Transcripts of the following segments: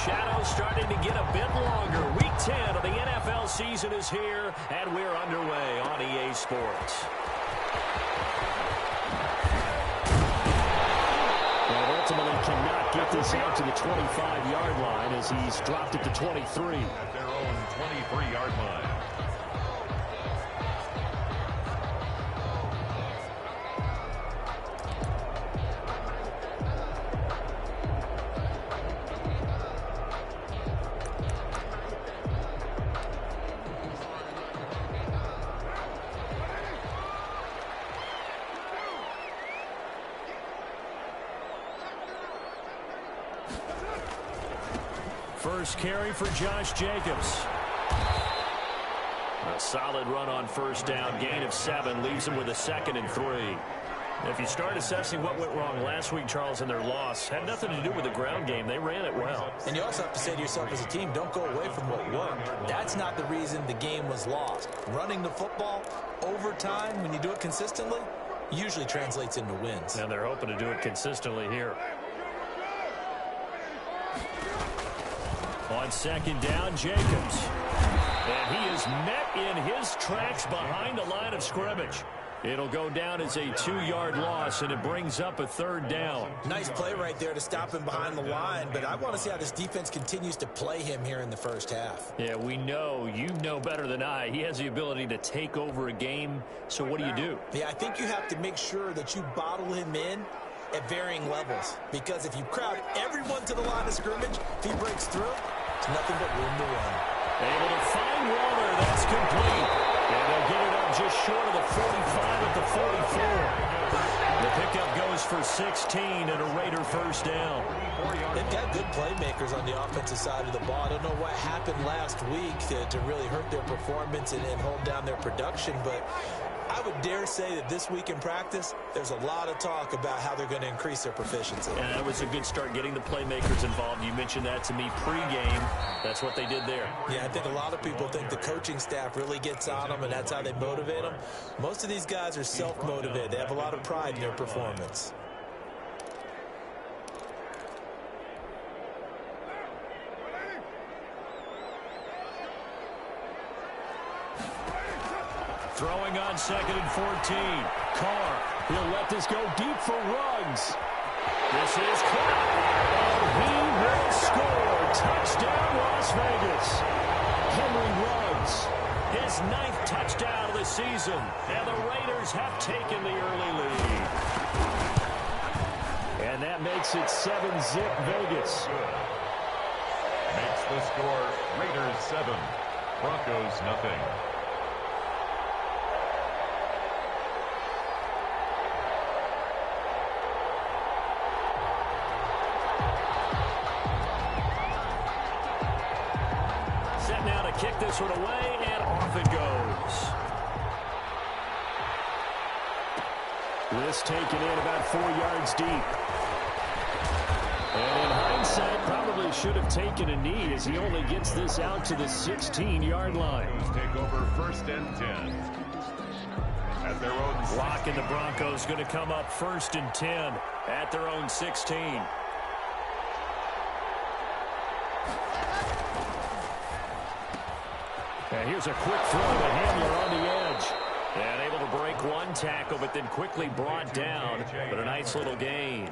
shadows starting to get a bit longer. Week 10 of the NFL season is here, and we're underway on EA Sports. And ultimately cannot get this out to the 25-yard line as he's dropped it to 23. At their own 23-yard line. First carry for Josh Jacobs. A solid run on first down. Gain of 7 leaves him with a 2nd and 3. If you start assessing what went wrong last week, Charles, in their loss, had nothing to do with the ground game. They ran it well. And you also have to say to yourself as a team, don't go away from what worked. That's not the reason the game was lost. Running the football over time, when you do it consistently, usually translates into wins. And they're hoping to do it consistently here. On second down, Jacobs. And he is met in his tracks behind the line of scrimmage. It'll go down as a 2-yard loss, and it brings up a 3rd down. Nice play right there to stop him behind the line, but I want to see how this defense continues to play him here in the first half. Yeah, we know, you know better than I, he has the ability to take over a game, so what do? Yeah, I think you have to make sure that you bottle him in at varying levels, because if you crowd everyone to the line of scrimmage, if he breaks through, it's nothing but room to run. Able to find Waller. That's complete. And they'll get it up just short of the 45 at the 44. The pickup goes for 16 and a Raider first down. They've got good playmakers on the offensive side of the ball. I don't know what happened last week to really hurt their performance and hold down their production, but I would dare say that this week in practice, there's a lot of talk about how they're going to increase their proficiency. And that was a good start, getting the playmakers involved. You mentioned that to me pregame. That's what they did there. Yeah, I think a lot of people think the coaching staff really gets on them, and that's how they motivate them. Most of these guys are self-motivated. They have a lot of pride in their performance. Throwing on 2nd and 14. Carr, he'll let this go deep for Ruggs. This is caught, and he will score. Touchdown, Las Vegas. Henry Ruggs, his 9th touchdown of the season, and the Raiders have taken the early lead. And that makes it 7-zip Vegas. Makes the score Raiders 7, Broncos nothing. Kick this one away, and off it goes. This taken in about 4 yards deep. And in hindsight, probably should have taken a knee as he only gets this out to the 16-yard line. Take over 1st and 10. At their own block, and the Broncos going to come up 1st and 10 at their own 16. And here's a quick throw to Hamler on the edge. And able to break one tackle, but then quickly brought down. But a nice little gain.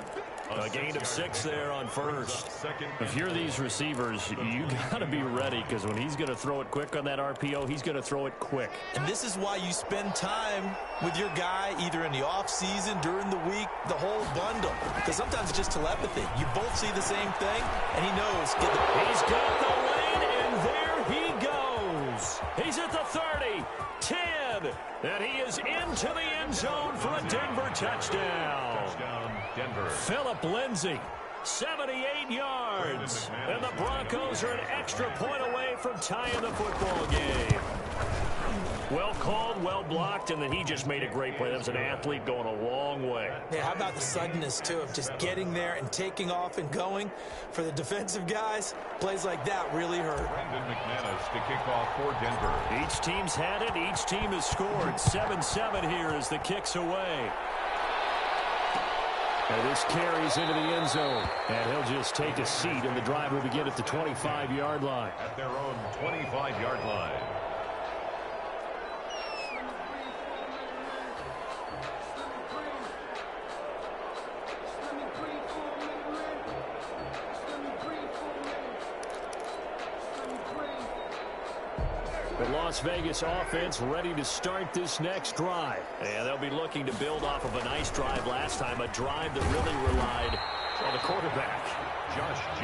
A gain of 6 there on first. If you're these receivers, you got to be ready, because when he's going to throw it quick on that RPO, he's going to throw it quick. And this is why you spend time with your guy either in the offseason, during the week, the whole bundle. Because sometimes it's just telepathy. You both see the same thing, and he knows. He's got the lane, and there he goes. He's at the 30, 10, and he is into the end zone for a Denver touchdown. Denver. Phillip Lindsay, 78 yards. And the Broncos are an extra point away from tying the football game. Well called, well blocked, and then he just made a great play. That was an athlete going a long way. Yeah, how about the suddenness, too, of just getting there and taking off and going? For the defensive guys, plays like that really hurt. Brandon McManus to kick off for Denver. Each team's had it. Each team has scored. 7-7 here as the kick's away. And this carries into the end zone. And he'll just take a seat, and the drive will begin at the 25-yard line. At their own 25-yard line. The Las Vegas offense ready to start this next drive. And they'll be looking to build off of a nice drive last time, a drive that really relied on the quarterback.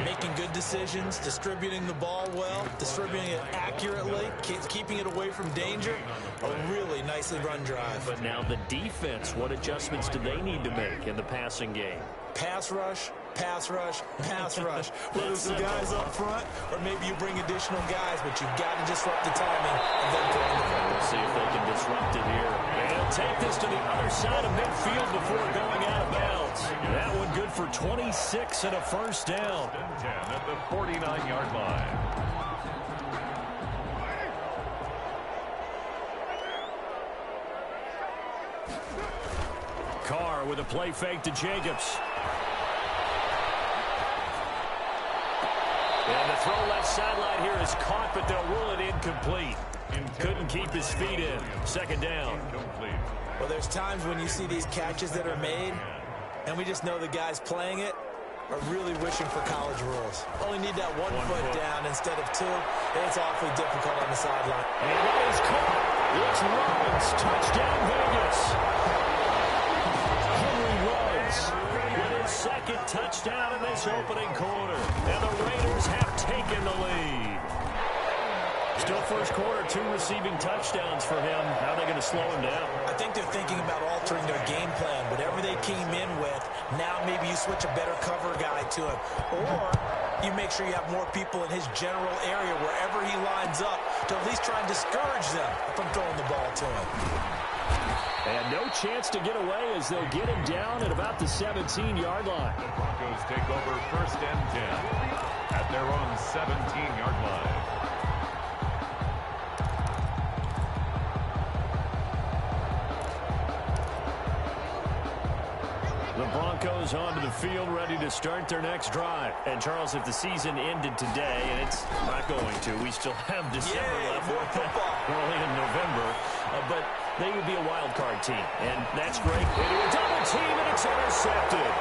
Making good decisions, distributing the ball well, distributing it accurately, keeping it away from danger. A really nicely run drive. But now the defense, what adjustments do they need to make in the passing game? Pass rush, pass rush, pass rush. Whether it's the guys up front or maybe you bring additional guys, but you've got to disrupt the timing and then throw the ball. We'll see if they can disrupt it here. And he'll take this to the other side of midfield before going out of bounds. That one good for 26 and a first down. 10 at the 49-yard line. Carr with a play fake to Jacobs. And the throw left sideline here is caught, but they'll rule it incomplete. Couldn't keep his feet in. Second down. Well, there's times when you see these catches that are made, and we just know the guys playing it are really wishing for college rules. Only need that one foot down instead of two. It's awfully difficult on the sideline. And that is caught. It's Ruggs. Touchdown, Vegas. With his second touchdown in this opening quarter. And the Raiders have taken the lead. Still first quarter, 2 receiving touchdowns for him. How are they going to slow him down? I think they're thinking about altering their game plan. Whatever they came in with, now maybe you switch a better cover guy to him. Or you make sure you have more people in his general area wherever he lines up to at least try and discourage them from throwing the ball to him. And no chance to get away as they'll get him down at about the 17-yard line. The Broncos take over first and 10 at their own 17-yard line. The Broncos onto the field, ready to start their next drive. And, Charles, if the season ended today, and it's not going to, we still have December left. We're only in November. But they would be a wild card team, and that's great. They do a double team, and it's intercepted.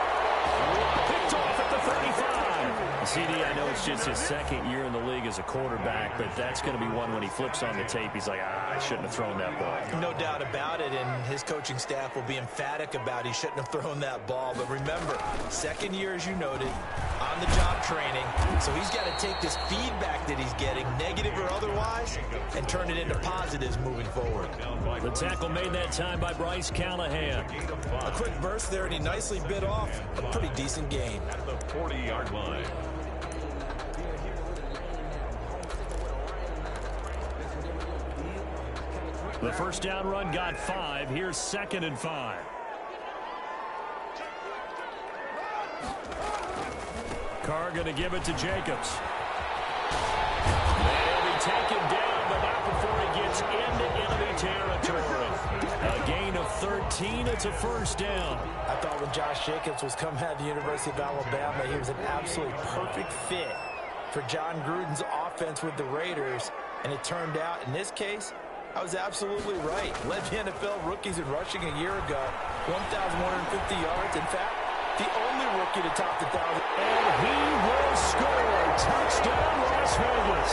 Picked off at the 35. CD, I know it's just his second year in the league as a quarterback, but that's going to be one when he flips on the tape. He's like, I shouldn't have thrown that ball. No doubt about it, and his coaching staff will be emphatic about he shouldn't have thrown that ball. But remember, second year, as you noted, on-the-job training, so he's got to take this feedback that he's getting, negative or otherwise, and turn it into positives moving forward. The tackle made that time by Bryce Callahan. A quick burst there, and he nicely bit off a pretty decent gain. At the 40-yard line. The first down run got 5. Here's 2nd and 5. Carr going to give it to Jacobs. They'll be taken down, but not before he gets into enemy territory. A gain of 13. It's a first down. I thought when Josh Jacobs was coming out of the University of Alabama, he was an absolutely perfect fit for John Gruden's offense with the Raiders. And it turned out, in this case, I was absolutely right. Led the NFL rookies in rushing a year ago, 1,150 yards. In fact, the only rookie to top the 1,000. And he will score. Touchdown, Las Vegas.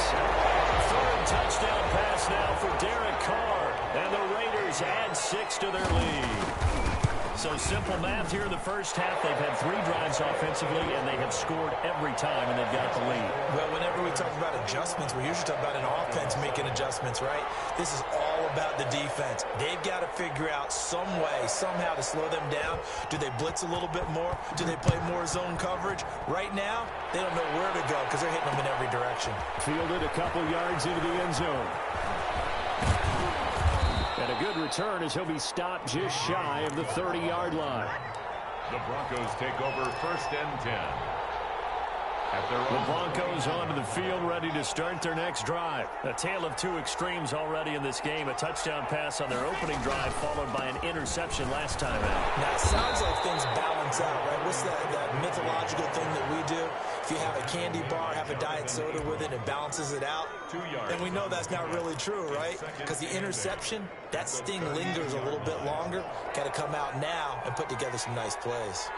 Third touchdown pass now for Derek Carr. And the Raiders add 6 to their lead. So simple math here in the first half. They've had 3 drives offensively, and they have scored every time, and they've got the lead. Well, whenever we talk about adjustments, we usually talk about an offense making adjustments, right? This is all about the defense. They've got to figure out some way, somehow to slow them down. Do they blitz a little bit more? Do they play more zone coverage? Right now, they don't know where to go because they're hitting them in every direction. Fielded a couple yards into the end zone. And a good return as he'll be stopped just shy of the 30-yard line. The Broncos take over first and 10. The Broncos onto the field, ready to start their next drive. A tale of 2 extremes already in this game. A touchdown pass on their opening drive, followed by an interception last time out. Now, it sounds like things balance out, right? what's that mythological thing that we do? If you have a candy bar, have a diet soda with it, and balances it out. 2 yards. And we know that's not really true, right? Because the interception, that sting lingers a little bit longer. Got to come out now and put together some nice plays.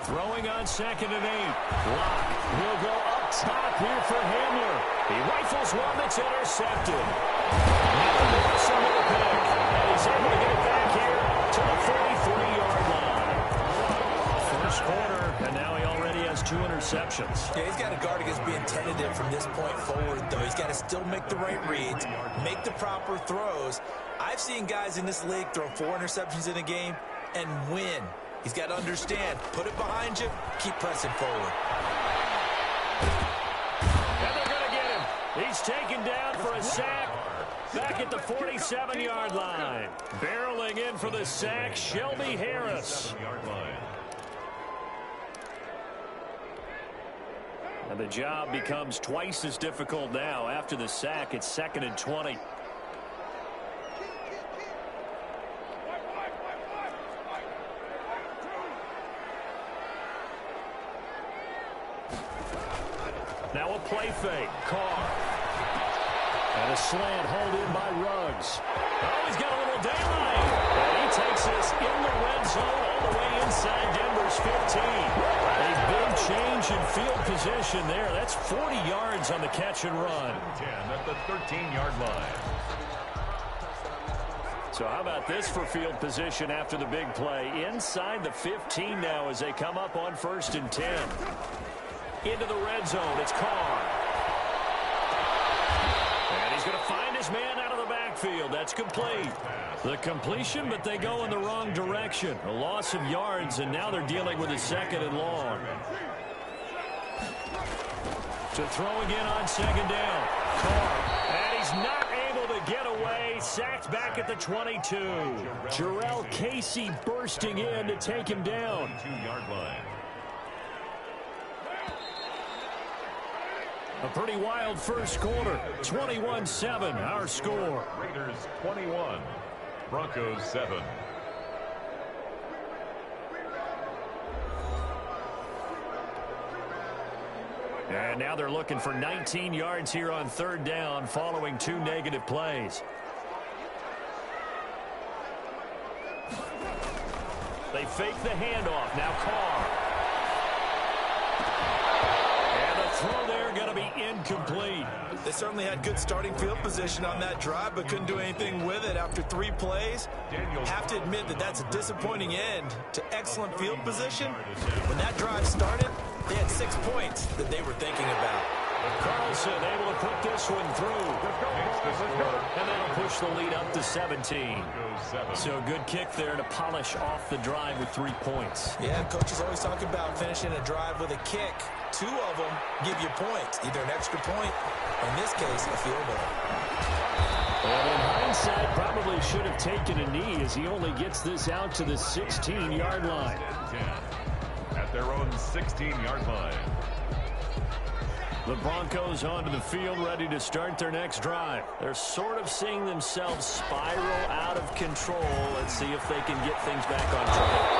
Throwing on 2nd and 8. Lock will go up top here for Hamler. He rifles one that's intercepted. Never lost him with a pick. And he's able to get it back here to the 43-yard line. First quarter, and now he already has 2 interceptions. Yeah, he's got to guard against being tentative from this point forward, though. He's got to still make the right reads, make the proper throws. I've seen guys in this league throw 4 interceptions in a game and win. He's got to understand, put it behind you, keep pressing forward. And they're going to get him. He's taken down for a sack back at the 47-yard line. Barreling in for the sack, Shelby Harris. And the job becomes twice as difficult now. After the sack, it's 2nd and 20. Now a play fake. Carr. And a slant hold in by Ruggs. Oh, he's got a little daylight. And he takes this in the red zone all the way inside Denver's 15. A big change in field position there. That's 40 yards on the catch and run. 10 at the 13-yard line. So how about this for field position after the big play? Inside the 15 now as they come up on 1st and 10. Into the red zone, it's Carr. And he's going to find his man out of the backfield. That's complete. The completion, but they go in the wrong direction. A loss of yards, and now they're dealing with a 2nd and long. To throw again on 2nd down. Carr. And he's not able to get away. Sacked back at the 22. Jarrell Casey bursting in to take him down. 2-yard line. A pretty wild first quarter. 21-7, our score. Raiders 21, Broncos 7. And now they're looking for 19 yards here on 3rd down following 2 negative plays. They fake the handoff. Now Carr. And the throw there going to be incomplete. They certainly had good starting field position on that drive, but couldn't do anything with it after 3 plays. Have to admit that that's a disappointing end to excellent field position. When that drive started, they had 6 points that they were thinking about. Carlson able to put this one through. And that'll push the lead up to 17. So a good kick there to polish off the drive with 3 points. Yeah, coaches always talk about finishing a drive with a kick. 2 of them give you points, either an extra point, or in this case, a field goal. And in hindsight, probably should have taken a knee as he only gets this out to the 16-yard line. 10 at their own 16-yard line. The Broncos onto the field, ready to start their next drive. They're sort of seeing themselves spiral out of control. Let's see if they can get things back on track.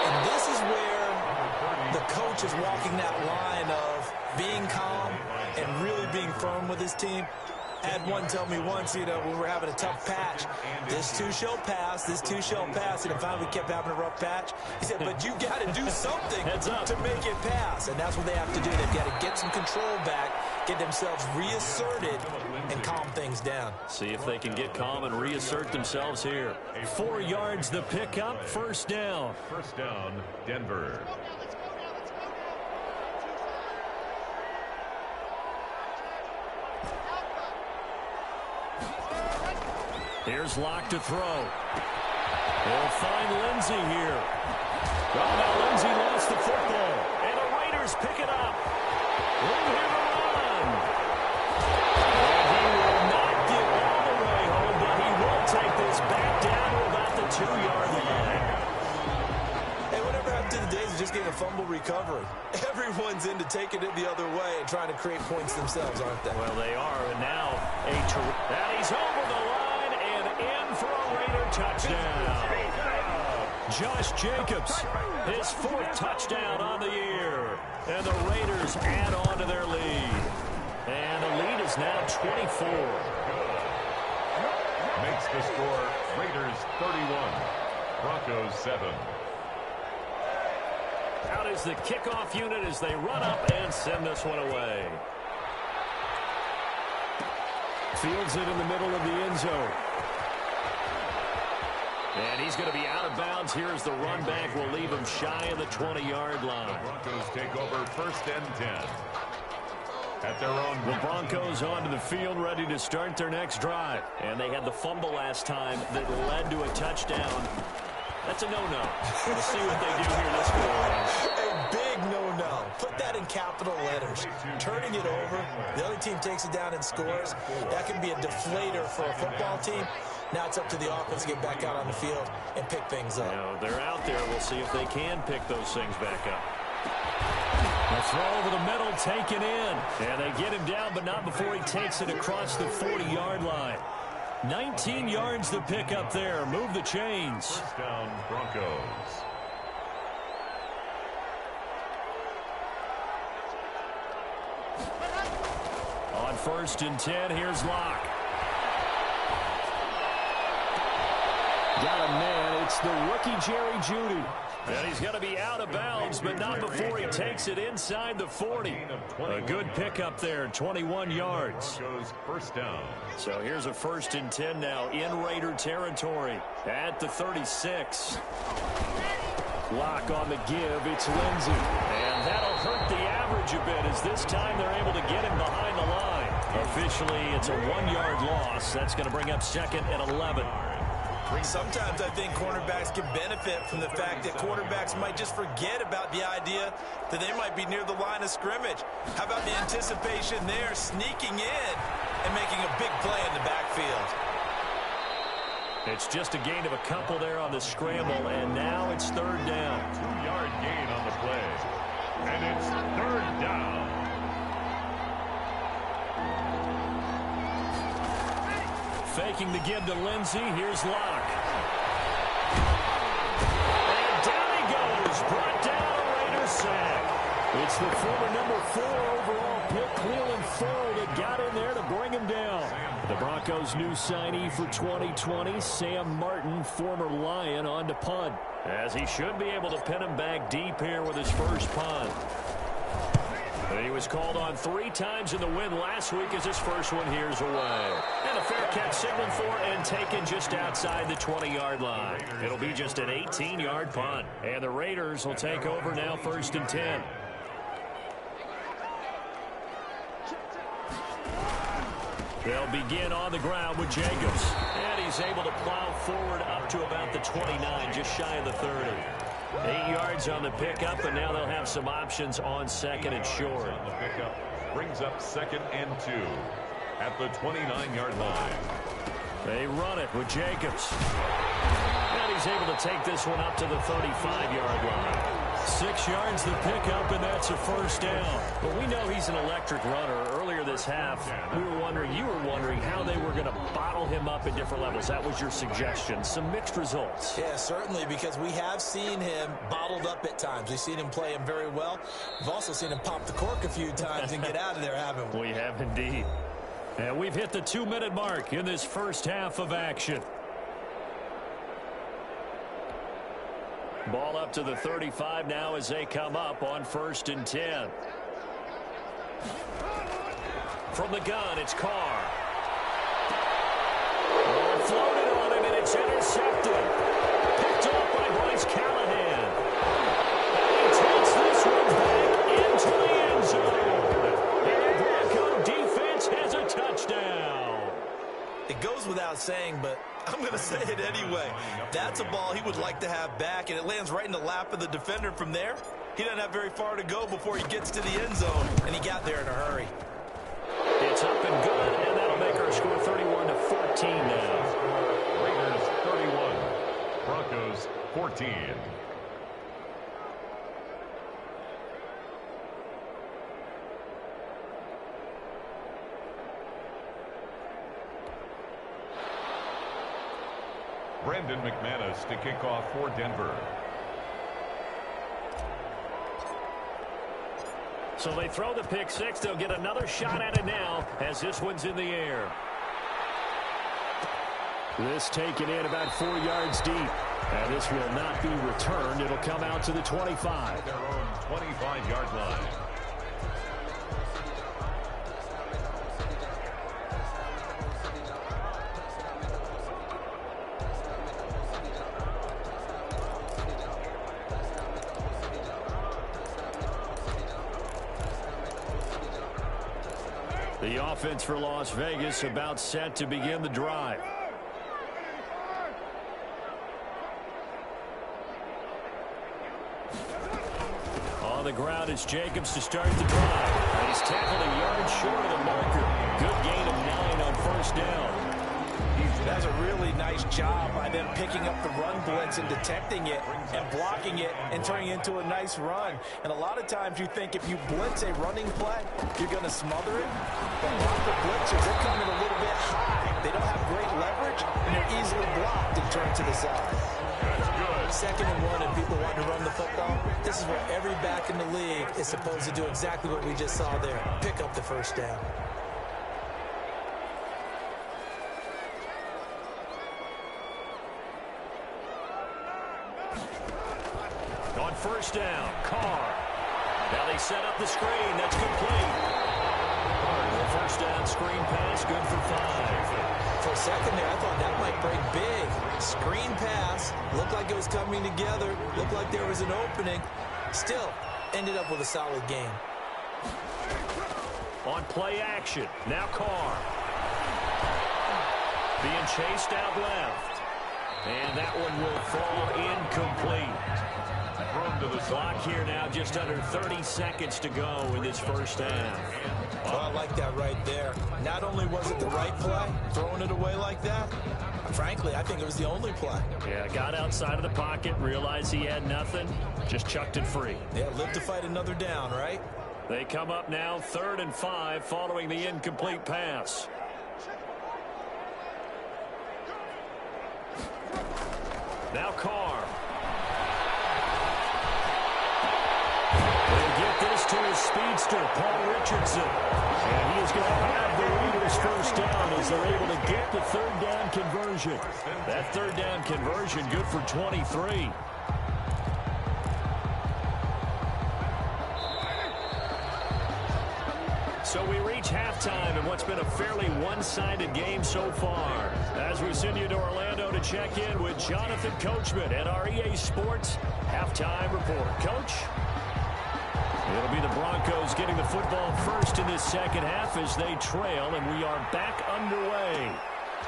And this is where the coach is walking that line of being calm and really being firm with his team. I had one tell me once, when we're having a tough patch, this too shall pass, this too shall pass, and if finally we kept having a rough patch, he said, but you got to do something to make it pass, and that's what they have to do. They've got to get some control back, get themselves reasserted, and calm things down. See if they can get calm and reassert themselves here. 4 yards the pickup, 1st down. 1st down, Denver. Here's Locke to throw. They'll find Lindsey here. Oh, now Lindsey lost the football. And the Raiders pick it up. Room here to run. And he will not get all the way home, but he will take this back down to about the 2-yard line. Hey, whatever happened to the days of just getting a fumble recovery? Everyone's into taking it the other way and trying to create points themselves, aren't they? Well, they are. And now and he's over the line. In for a Raider touchdown. Josh Jacobs, his 4th touchdown on the year. And the Raiders add on to their lead. And the lead is now 24. Makes the score Raiders 31, Broncos 7. Out is the kickoff unit as they run up and send this one away. Fields it in the middle of the end zone. And he's going to be out of bounds. Here's the run back. Will leave him shy of the 20-yard line. The Broncos take over 1st and 10. At their own. The Broncos onto the field, ready to start their next drive. And they had the fumble last time that led to a touchdown. That's a no-no. We'll see what they do here this go-around. A big no-no. Put that in capital letters. Turning it over, the other team takes it down and scores. That can be a deflator for a football team. Now it's up to the offense to get back out on the field and pick things up. You know, they're out there. We'll see if they can pick those things back up. The throw over the middle, taken in. And they get him down, but not before he takes it across the 40-yard line. 19 yards to pick up there. Move the chains. 1st down, Broncos. On 1st and 10, here's Locke. Got a man. It's the rookie Jerry Jeudy. And he's going to be out of bounds, but not before he takes it inside the 40. A good pickup there, 21 yards. Broncos 1st down. So here's a 1st and 10 now in Raider territory at the 36. Lock on the give. It's Lindsey. And that'll hurt the average a bit as this time they're able to get him behind the line. Officially, it's a 1-yard loss. That's going to bring up 2nd and 11. Sometimes I think cornerbacks can benefit from the fact that quarterbacks might just forget about the idea that they might be near the line of scrimmage. How about the anticipation there, sneaking in and making a big play in the backfield? It's just a gain of a couple there on the scramble, and now it's 3rd down. 2-yard gain on the play. And it's 3rd down. Faking the give to Lindsey. Here's Locke. And down he goes. Brought down a Raiders sack. It's the former number 4 overall pick, Cleveland Ford, that got in there to bring him down. The Broncos' new signee for 2020, Sam Martin, former Lion, on to punt. As he should be able to pin him back deep here with his first punt. And he was called on 3 times in the win last week as his first one here's away. And a fair catch signaled for and taken just outside the 20-yard line. It'll be just an 18-yard punt. And the Raiders will take over now 1st and 10. They'll begin on the ground with Jacobs. And he's able to plow forward up to about the 29, just shy of the 30. 8 yards on the pickup, and now they'll have some options on 2nd and short. On the pickup brings up 2nd and 2 at the 29-yard line. They run it with Jacobs. And he's able to take this one up to the 35-yard line. 6 yards the pickup, and that's a 1st down. But we know he's an electric runner. Earlier this half, you were wondering how they were going to bottle him up at different levels. That was your suggestion. Some mixed results. Yeah, certainly, because we have seen him bottled up at times. We've seen him play him very well. We've also seen him pop the cork a few times and get out of there, haven't we? We have indeed. And we've hit the 2-minute mark in this first half of action. Ball up to the 35 now as they come up on 1st and 10. From the gun, it's Carr. Floated on him, and it's intercepted. Picked off by Bryce Callahan. And he takes this one back into the end zone. And the Bronco defense has a touchdown. It goes without saying, but I'm going to say it anyway. That's a ball he would like to have back, and it lands right in the lap of the defender. From there, he doesn't have very far to go before he gets to the end zone, and he got there in a hurry. It's up and good, and that'll make our score 31-14 now. Raiders 31, Broncos 14. Brandon McManus to kick off for Denver. So they throw the pick six. They'll get another shot at it now as this one's in the air. This taken in about 4 yards deep. And this will not be returned. It'll come out to the 25. Their own 25-yard line. The offense for Las Vegas about set to begin the drive. On the ground is Jacobs to start the drive. And he's tackled a yard short of the marker. Good gain of 9 on first down. That's a really nice job by them picking up the run blitz and detecting it and blocking it and turning it into a nice run. And a lot of times you think if you blitz a running play, you're going to smother it. But a lot of the blitzers, they're coming a little bit high. They don't have great leverage, and they're easily blocked and turned to the side. That's good. 2nd and 1, and people want to run the football. This is where every back in the league is supposed to do exactly what we just saw there. Pick up the first down. On first down, Carr. Now they set up the screen. That's complete. The first down screen pass, good for 5. For a second there, I thought that might break big. Screen pass. Looked like it was coming together. Looked like there was an opening. Still, ended up with a solid game. On play action, now Carr. Being chased out left. And that one will fall incomplete. Thrown to the Clock here now, just under 30 seconds to go in this first half. Well, I like that right there. Not only was it the right play, throwing it away like that, frankly, I think it was the only play. Yeah, got outside of the pocket, realized he had nothing, just chucked it free. Yeah, live to fight another down, right? They come up now 3rd and 5 following the incomplete pass. Now Carr. They'll get this to his speedster, Paul Richardson. And he is going to have the Raiders first down as they're able to get the 3rd down conversion. That 3rd down conversion good for 23. So we reach halftime in what's been a fairly one-sided game so far. As we send you to Orlando to check in with Jonathan Coachman at our EA Sports Halftime Report. Coach? It'll be the Broncos getting the football first in this second half as they trail, and we are back underway.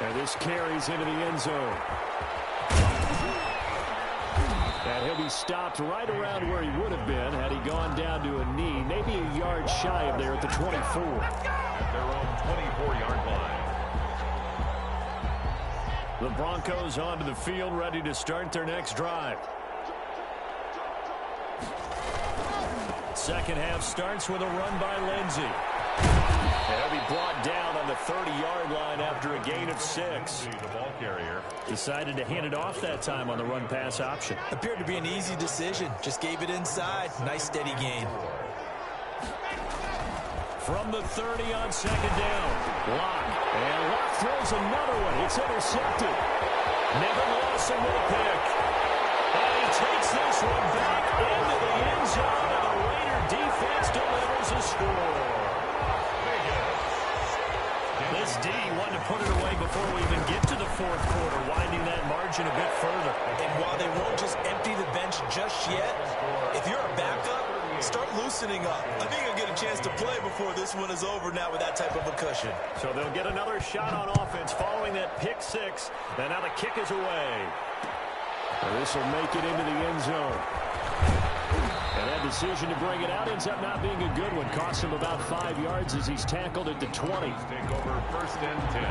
And this carries into the end zone. And he'll be stopped right around where he would have been had he gone down to a knee, maybe a yard shy of there at the 24. At their own 24-yard line. The Broncos onto the field, ready to start their next drive. Second half starts with a run by Lindsey. And he'll be brought down on the 30-yard line after a gain of 6. The ball carrier Decided to hand it off that time on the run-pass option. Appeared to be an easy decision. Just gave it inside. Nice, steady gain. From the 30 on 2nd down. Locke. And Locke throws another one. It's intercepted. Nevin Lawson with a pick. And he takes this one back into the end zone, and the Raider defense delivers a score. This D wanted to put it away before we even get to the 4th quarter, winding that margin a bit further. And while they won't just empty the bench just yet, if you're a backup, start loosening up. I think you'll get a chance to play before this one is over now with that type of a cushion. So they'll get another shot on offense following that pick 6. And now the kick is away. And this will make it into the end zone. And that decision to bring it out ends up not being a good one. Costs him about 5 yards as he's tackled at the 20. take over 1st and 10.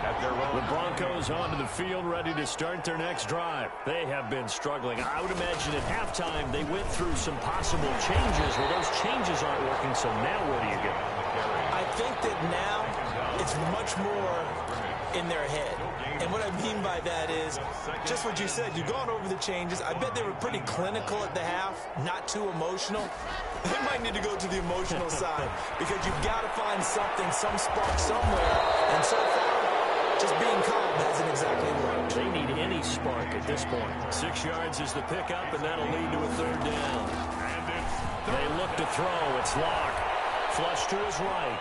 At their own. The Broncos onto the field, ready to start their next drive. They have been struggling. I would imagine at halftime they went through some possible changes. Well, those changes aren't working, so now what do you get? I think that now it's much more in their head. And what I mean by that is just what you said. You've gone over the changes. I bet they were pretty clinical at the half, not too emotional. They might need to go to the emotional side because you've got to find something, some spark somewhere. And so far, just being calm hasn't exactly worked. They need any spark at this point. 6 yards is the pickup, and that'll lead to a third down. They look to throw. It's Locke. Flush to his right.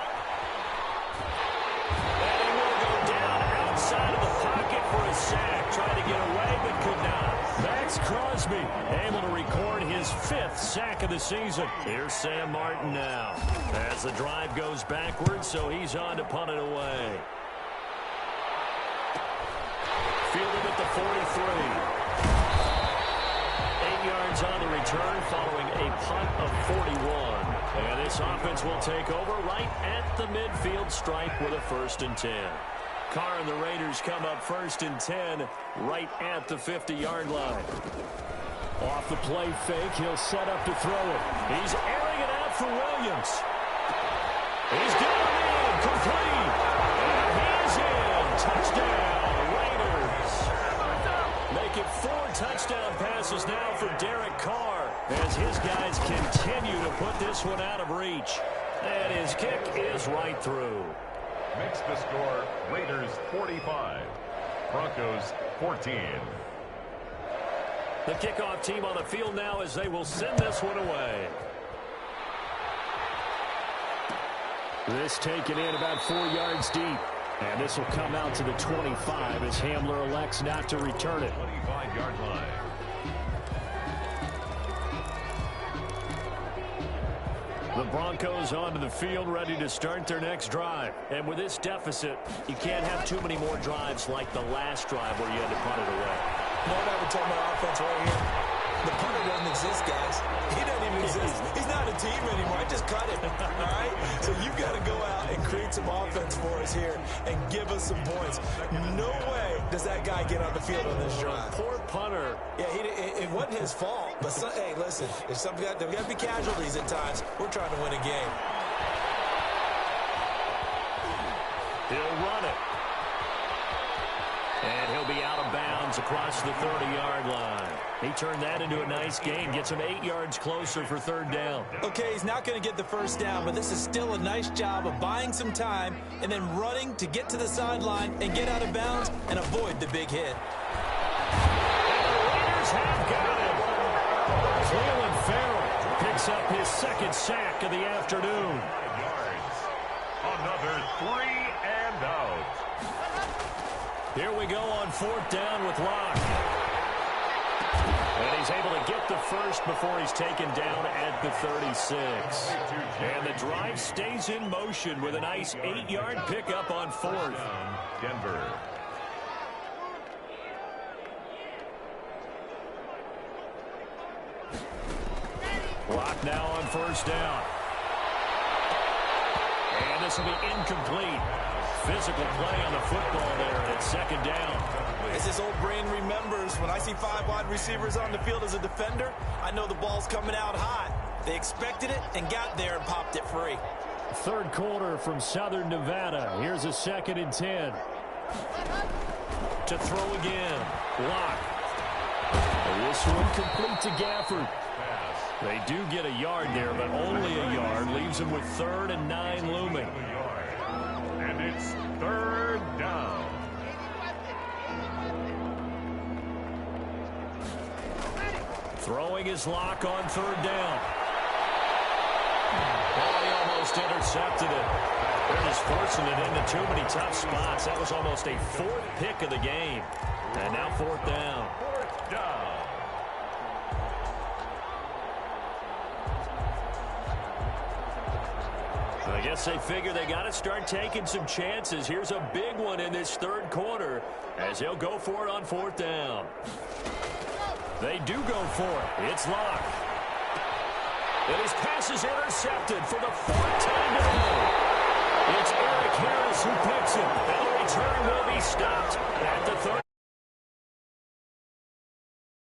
And he will go down outside of the pocket for a sack. Tried to get away, but could not. Max Crosby able to record his 5th sack of the season. Here's Sam Martin now. As the drive goes backwards, so he's on to punt it away. Fielded at the 43. 8 yards on the return following a punt of 41. And this offense will take over right at the midfield stripe with a 1st and 10. Carr and the Raiders come up 1st and 10 right at the 50-yard line. Off the play fake, he'll set up to throw it. He's airing it out for Williams. He's got it in, complete. And he's in. Touchdown, Raiders. Make it 4 touchdown passes now for Derek Carr as his guys continue to put this one out of reach. And his kick is right through. Makes the score Raiders 45, Broncos 14. The kickoff team on the field now as they will send this one away. This taken in about 4 yards deep. And this will come out to the 25 as Hamler elects not to return it. 25-yard line. The Broncos onto the field ready to start their next drive. And with this deficit, you can't have too many more drives like the last drive where you had to punt it away. You know what I would tell my offense right here? The punter doesn't exist, guys. He doesn't even exist. He's not a team anymore. I just cut it, all right? So you've got to go out and create some offense for us here and give us some points. No way does that guy get on the field on this drive. Poor punter. Yeah, it wasn't his fault. But, hey, listen, there's got to be casualties at times. We're trying to win a game. He'll run it. And he'll be out of bounds across the 30-yard line. He turned that into a nice gain. Gets him 8 yards closer for 3rd down. Okay, he's not going to get the 1st down, but this is still a nice job of buying some time and then running to get to the sideline and get out of bounds and avoid the big hit. And the Raiders have got him. Cleveland Farrell picks up his 2nd sack of the afternoon. 5 yards. Another 3 and out. Here we go on 4th down with Locke. And he's able to get the 1st before he's taken down at the 36. And the drive stays in motion with a nice 8-yard pickup on 4th. Denver. Locke now on 1st down. And this will be incomplete. Physical play on the football there at 2nd down. As this old brain remembers, when I see 5 wide receivers on the field as a defender, I know the ball's coming out hot. They expected it and got there and popped it free. 3rd quarter from Southern Nevada. Here's a 2nd and 10. To throw again. Locke. This one complete to Gafford. They do get a yard there, but only a yard. Leaves them with 3rd and 9 looming. And it's 3rd down. Throwing his Locke on 3rd down. Oh, he almost intercepted it. They're just forcing it into too many tough spots. That was almost a 4th pick of the game. And now 4th down. 4th down. I guess they figure they got to start taking some chances. Here's a big one in this 3rd quarter as they'll go for it on 4th down. They do go for it. It's Locke. And his pass is intercepted for the 4th time today. It's Eric Harris who picks it. And the return will be stopped at the 35.